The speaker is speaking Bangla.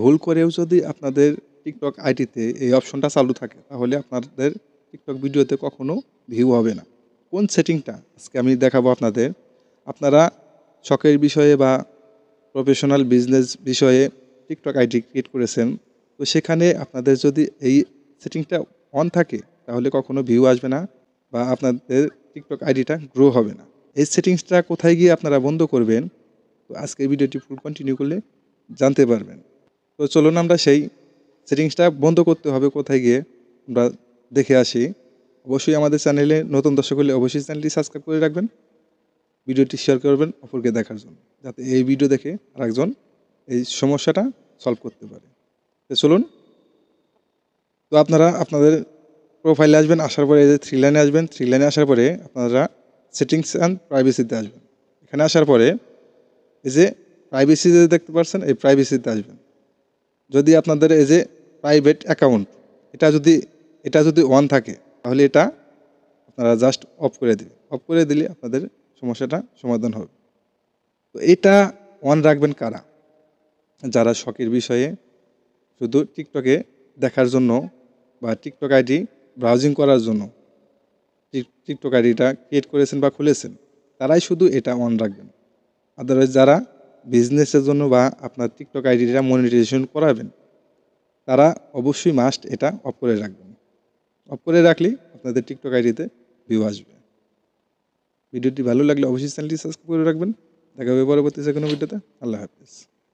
ভুল করেও যদি আপনাদের টিকটক আইডিতে এই অপশনটা চালু থাকে তাহলে আপনাদের টিকটক ভিডিওতে কখনো ভিউ হবে না। কোন সেটিংটা আজকে আমি দেখাবো আপনাদের। আপনারা শখের বিষয়ে বা প্রফেশনাল বিজনেস বিষয়ে টিকটক আইডি ক্রিয়েট করেছেন, তো সেখানে আপনাদের যদি এই সেটিংটা অন থাকে তাহলে কখনো ভিউ আসবে না বা আপনাদের টিকটক আইডিটা গ্রো হবে না। এই সেটিংসটা কোথায় গিয়ে আপনারা বন্ধ করবেন, তো আজকের ভিডিওটি ফুল কন্টিনিউ করলে জানতে পারবেন। তো চলুন আমরা সেই সেটিংসটা বন্ধ করতে হবে কোথায় গিয়ে আমরা দেখে আসি। অবশ্যই আমাদের চ্যানেলে নতুন দর্শক হলে অবশ্যই চ্যানেলটি সাবস্ক্রাইব করে রাখবেন, ভিডিওটি শেয়ার করবেন অপরকে দেখার জন্য, যাতে এই ভিডিও দেখে আরেকজন এই সমস্যাটা সলভ করতে পারে। তো চলুন, তো আপনারা আপনাদের প্রোফাইলে আসবেন, আসার পরে এই যে থ্রি লাইনে আসবেন, থ্রি লাইনে আসার পরে আপনারা সেটিংস অ্যান্ড প্রাইভেসিতে আসবেন। এখানে আসার পরে এই যে প্রাইভেসি যে দেখতে পাচ্ছেন, এই প্রাইভেসিতে আসবেন। যদি আপনাদের এই যে প্রাইভেট অ্যাকাউন্ট এটা যদি অন থাকে তাহলে এটা আপনারা জাস্ট অফ করে দিবেন। অফ করে দিলে আপনাদের সমস্যাটা সমাধান হবে। তো এটা অন রাখবেন কারা? যারা শখের বিষয়ে শুধু টিকটকে দেখার জন্য বা টিকটক আইডি ব্রাউজিং করার জন্য টিকটক আইডিটা ক্রিয়েট করেছেন বা খুলেছেন, তারাই শুধু এটা অন রাখবেন। আদারওয়াইজ যারা বিজনেসের জন্য বা আপনার টিকটক আইডিটা মনিটাইজেশন করাবেন, তারা অবশ্যই মাস্ট এটা অফ করে রাখবেন। অফ করে রাখলেই আপনাদের টিকটক আইডিতে ভিউ আসবে। ভিডিওটি ভালো লাগলে অবশ্যই চ্যানেলটি সাবস্ক্রাইব করে রাখবেন। দেখা হবে পরবর্তী যে কোনো ভিডিওতে। আল্লাহ হাফেজ।